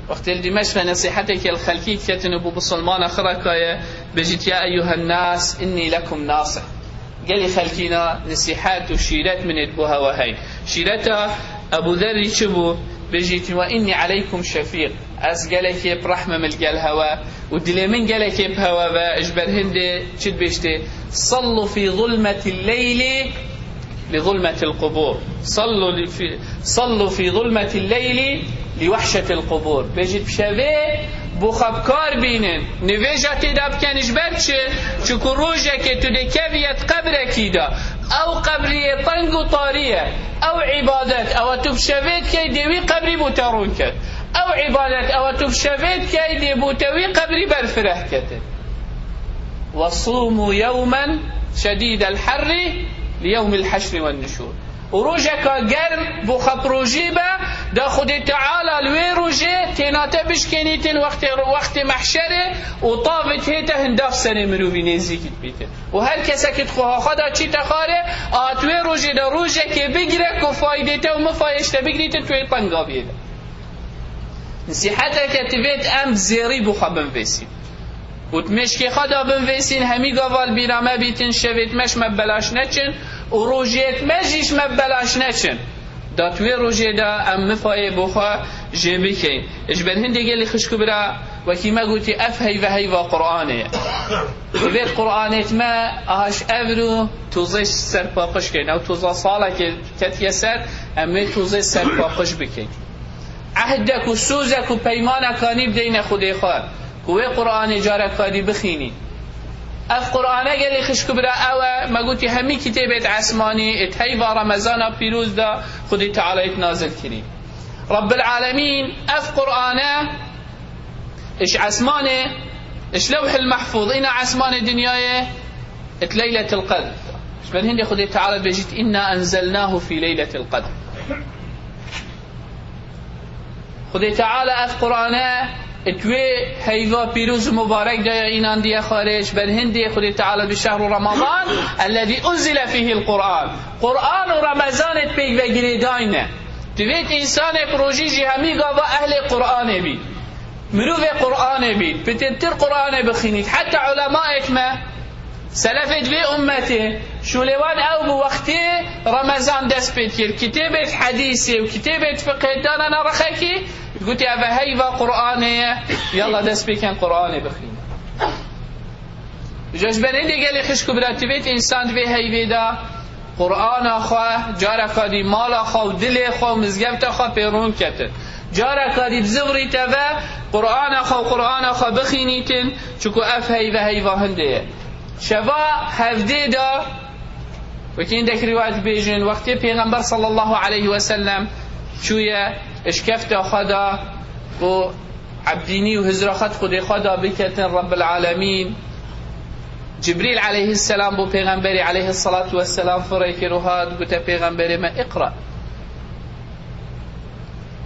وقت الدمشق نصيحتك الخلقي كتن ابو بسلمان خركايه بجيت يا ايها الناس اني لكم ناصح قال خلقينا نصيحات وشيرات من ابوها وهي شيرتها ابو ذر شبو بجيت واني عليكم شفيق از قالك برحمه من الهواء ودلي من قالك بهوا باجبر هند شد بيشتي صلوا في ظلمه الليل لظلمة القبور صلوا في ظلمة الليل لوحشة القبور بيجي بشوي بو خبكار بينن نويجة داب كانش برچه چكو روجه که تو دكويت قبركي دا او قبرية طنق طارية او عبادت او تبشويت كي ديوي قبري بوترون كت او عبادت او تبشويت كي دي بوتوي قبري برفره كت وصوموا يوما شديد الحر ليوم الحشر والنشور وروجك قرم بو خب روجيبه دا خود تعالى لوي روجي تيناته بشكنيتن وقت محشره وطابت هيته هنداف سنه مروي نزيكت بيته وهر كسكت خوها خدا چي تخاره اتوي روجي دا روجه كي بگره كو فايدته ومفايشته بگريته توي طنقا بيده نصيحتك تبيت ام زيري بو خبن فيسي وتمشكي خدا بنویسین همی گوال بیرامه بیتن شوید مش مبلاش نچن و روجیت مجیش مبلاش نچن دا توی روجی دا ام مفای بخوا جیبی کن اجبر هنده گلی خشکو برا وکی ما گوتی اف هی و قرآنه بید قرآنت ما اهاش افرو توزیش سر پاقش کن او توزا ساله که کتیه سر امی توزیش سر پاقش بکن عهدک و سوزک و پیمانک کانی بدین خودی خواه کوه قرآن جاره کاری بخینی اف قرآن گلی خشک برا او ما گوتی همی کتابت عسمانی اتهی با رمضان پیروز دا خودی تعالی نازل کری رب العالمین اف قرآن اش عسمانه اش لوح المحفوظ اینا عسمان دنیای ات لیلة القدر اش بل هندی خودی تعالی بجیت انا انزلناه في لیلة القدر خودی تعالی اف قرآن اتوي هيفا بيروز مبارك دا اينان دي خارج بل هندي خدي تعالى بشهر رمضان الذي انزل فيه القرآن قرآن ورمضان اتبيك بگيري داينه تويت انسان بروجي جهمي قابا اهل قرآن بي مروف قرآن بي بتنتر قرآن بخينيت حتى علماء ما سلفت في امته شولوان او بوقتي رمضان دست بيتكير كتابة حديثي وكتابة فقه دانا رخيكي قلت يا هيفا قرآنية يلا دست بيكن قرآني بخين جاش بنيدي قال خشكو براتبيت انسان في هيفي دا قرآن اخوة جاركا دي مال اخوة ودل اخوة ومزقبت اخوة بيرون كتن جاركا دي بزغري تفا قرآن اخوة بخينيتن چكو اف هيفا هنده شفا هفده دا وكين دك رواية بيجن وقتی پیغمبر صلى الله عليه وسلم شوية اشكفت خدا و عبديني وهزرخت خدي خدا بكتن رب العالمين جبريل عليه السلام بو پیغمبري عليه الصلاة والسلام فريك روهاد قلت پیغمبري ما اقرأ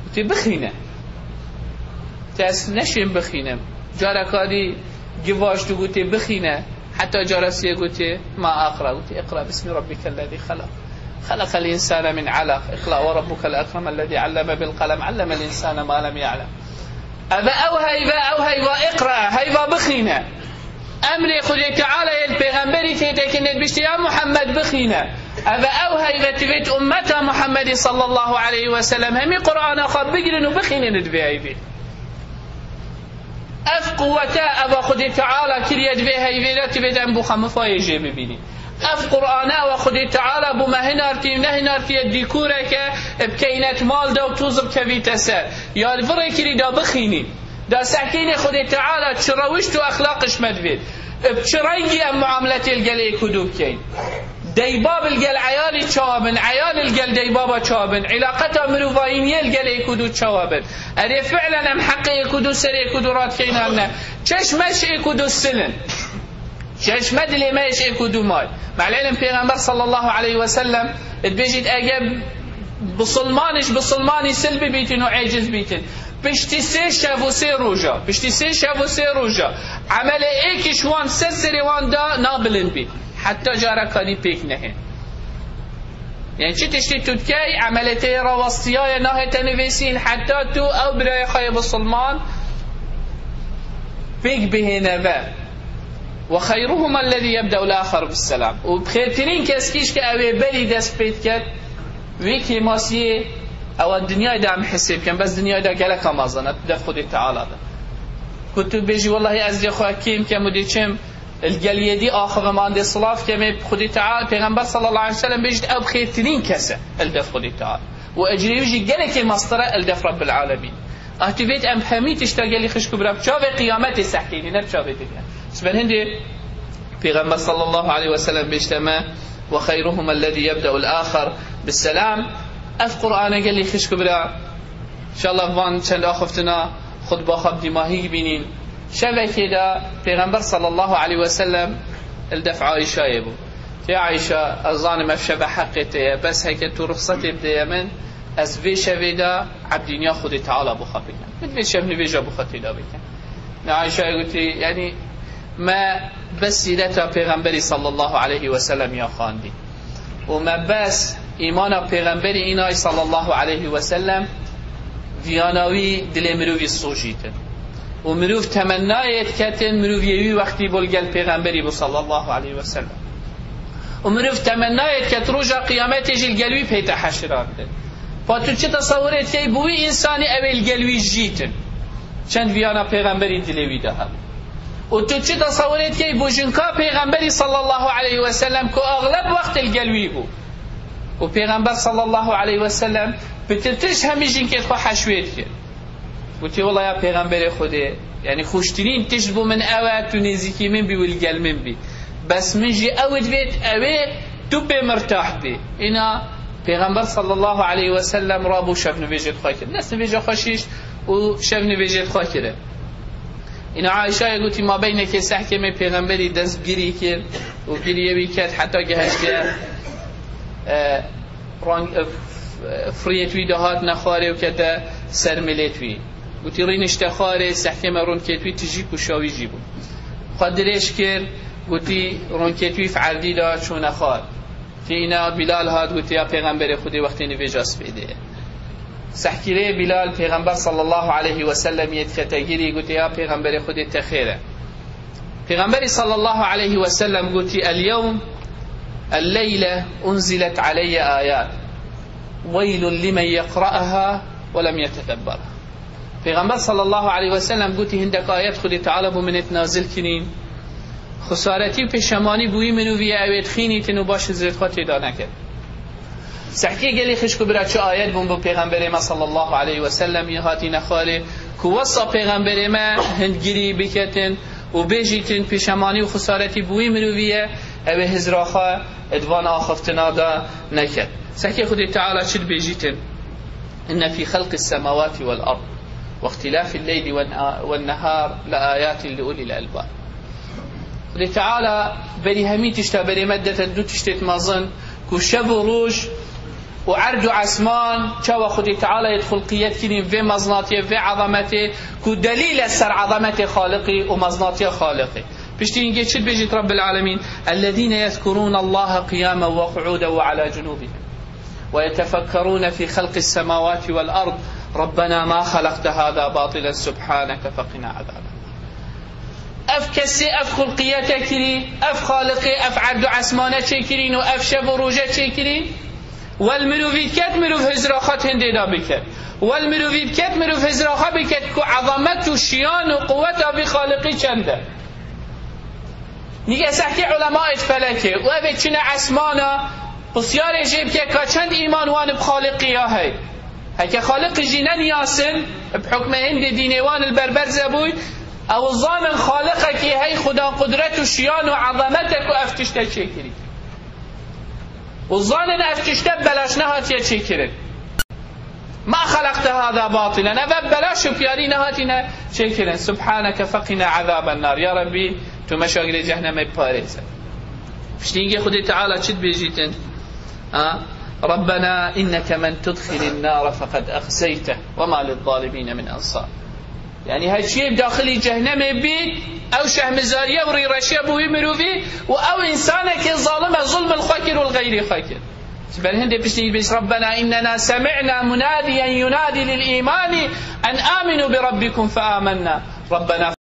قلت بخينه تاس نشين بخينه جاركادي جواش تو قلت بخينه حتى جارسيه قلت ما اقرأ قلت اقرأ باسم ربك الذي خلق الإنسان من علق اقرأ وربك الأكرم الذي علم بالقلم علم الإنسان ما لم يعلم أبا أو هيبا اقرأ هيبا بخينة أمري خذي تعالى البيغمبري تيتكنت بشتي يا محمد بخينة أبا أو هيبا تبيت أمتا محمد صلى الله عليه وسلم همي قرآن أخر بقرن وبخينة ندبي بي أف قوتا أبا خذي تعالى كريت بيها يبيلا تبيت أنبو خمفا يجي ببيني اف قرآن و خدي تعالى بما هنارتي نهنارتي الديكورة بكينات مال دا وتوزب كبيت سر يا الفرق دا بخيني دا ساكيني خدي تعالى تشروشت واخلاقش مدبيت بشرينجي ام معاملتي القلي كدوب كين ديباب القل عيالي تشابن عيال القل ديبابا تشابن علاقتها مروفايني القلي كدو تشابن اري فعلا ام حقي كدو سري كدورات كينانا چش مشي كدو السلن شش مدلي ماش اكودو مال مع العلم پیغمبر صلى الله عليه وسلم بيجي اجاب بصلماني سلبي بيتن وعاجز بيتن بشتي سي شافو سي روجا عمل ايك شوان سسري وان دا نابلن بي حتى جارا كاني بيك نهن يعني چه تشتی تو کی عملتی راوستیای نه تنویسین حتی تو او برای خای بسلمان فيك بهنبا وخيرهم الذي يبدأ الآخر بالسلام وبخيرترين كاسكيش كأوي بلي دست بيت كات ويكي ماسيه او الدنيا دام حسيب كان بس الدنيا دا قالك مازنت دف خدي تعالى كنت بيجي والله أزدي أخوة كيم كمدي كم الجليدي آخر ما عندي صلاف كم خدي تعالى پیغمبر صلى الله عليه وسلم بيجد أو بخيرترين كسه الدف خدي تعالى وأجري يجي قالك المسطرة الدف رب العالمين اهتفيت ام همي تشتاق لي خشكو براب شاف قيامتي سحكيني نت شاف دنيا سبن هندي پیغمبر صلى الله عليه وسلم بيجتمع وخيرهم الذي يبدأ الآخر بالسلام اف قرآن قال لي خشكو براب ان شاء الله وان چند اخفتنا خود باخب دماغي بينين شبه كده پیغمبر صلى الله عليه وسلم الدفع عائشة يبو يا عائشة الظالم افشبه حقته بس هيك تو رخصتي بدي من از وی شویدا عبدینیا خود تعالی بخواه بکن مد وی شبه ویجا بخواه تیدا بکن عایشه گوتی یعنی ما بس سیرت پیغمبری صلی الله علیه و سلم یا خواندی و ما بس ایمان پیغمبری اینای صلی الله علیه و سلم دیاناوی دل مروی سوجیتن و مروف تمنایت کتن مرویوی وقتی بلگل پیغمبری بو صلی الله علیه و سلم و مروف تمنایت کت روژا قیامت جل گلوی پیتا حشرات فاتو چه تصورت که بوی انسانی اول گلوی جیتن چند ویانا پیغمبری دلوی ده و تو چه تصورت که بوجنکا پیغمبری صلی الله علیه و سلم که اغلب وقت الگلوی بو و پیغمبر صلی الله علیه و سلم بترتش همیشین که خو حشویت کرد گوتی والله یا پیغمبر خوده یعنی خوشترین تش بو من اوه تو نزیکی من بی والگل من بی بس من جی اود بیت اوه تو بی مرتاح بی اینا پیغمبر صلی الله علیه و سلم رابو شف نویجت خواه کرد نست نویجت خوشیش و شف نویجت خواه کرد این عایشه گوتی ما بینه که سحکم پیغمبری دست گیری کرد و گیریه بی کرد حتی که هشته فریتوی دهات نخواره و کتا سرملیتوی گوتی رینشت خواره سحکم رونکتوی تجی کشاوی جیبو خود درش کرد گوتی رونکتوی فعردی دا چون نخواد اینا بلال هاد گوتی یا پیغمبر خودی وقتی نویجاس بیده سحکیره بلال پیغمبر صلی الله علیه و سلم ید خطگیری گوتی یا پیغمبر خودی تخیره پیغمبر صلی الله علیه و سلم گوتی اليوم الليلة انزلت علی آیات ویل لمن يقرأها ولم يتدبرها پیغمبر صلی الله علیه و سلم گوتی هندک آیات خودی تعالی بو منت نازل کنین خسارتی و پشمانی بوی منو وی اوید خینی تنو باش زرد خواهی دا نکرد سحکی گلی خشکو برا چه آیت بون بو پیغمبر ما صلی الله علیه و سلم یه هاتی نخواله که وصا پیغمبر ما هندگیری بکتن و بیجیتن پشمانی و خسارتی بوی منو وی اوی هزراخا ادوان آخفتنا دا نکرد سحکی خودی تعالی چد بیجیتن ان فی خلق السماوات والارض واختلاف الليل والنهار لآيات لأولي الألباب خدای تعالی بری همی تشتا بری مدت دو تشتت مازن که شب و روش و عرض و عسمان چاو خدای تعالی يدخل قیت کنیم و مزناتی و عظمتی که دلیل سر عظمت خالقی و مزناتی خالقی پشتی اینگه چید بجید رب العالمین الذين يذكرون الله قياما وقعودا وعلى جنوبهم ويتفكرون في خلق السماوات والأرض ربنا ما خلقت هذا باطلا سبحانك فقنا عذابا اف کسی اف خلقیت کری اف خالقی اف عبد و عسمانه چه کرین و اف شب و روژه چه کرین والمروفید کت مروف هزراخات هنده دا بکد والمروفید کت مروف هزراخات بکد که عظمت و شیان و قوت آبی خالقی چنده نیگه سحکی علماء فلکه و اوه چنه عسمانه بسیار جیب که چند ایمان وان بخالقی ها هی هکه خالق جینن یاسن بحکم هند دینوان البربر زبوی او ظامن خالقك هي خدا قدرت و شیان و عظمتك و افتشته چه کری و ظانن افتشته بلاش نهات یا چه کری ما خلقت هذا باطلا او بلاش و پیاری نهاتی نه چه کری سبحانك فقنا عذاب النار یا ربی تو مشاغل جهنم پارزه پشتینگه خودی تعالی چید بیجیتن ربنا إنك من تدخل النار فقد أخزيته وما للظالمين من أنصار يعني هالشيء بداخل جهنم بيت أو شهمزارية وريرشية بوي مروفي أو إنسانك ظالم ظلم الخاكر والغير خاكر بل هندي بس ربنا إننا سمعنا مناديا ينادي للإيمان أن آمنوا بربكم فآمنا ربنا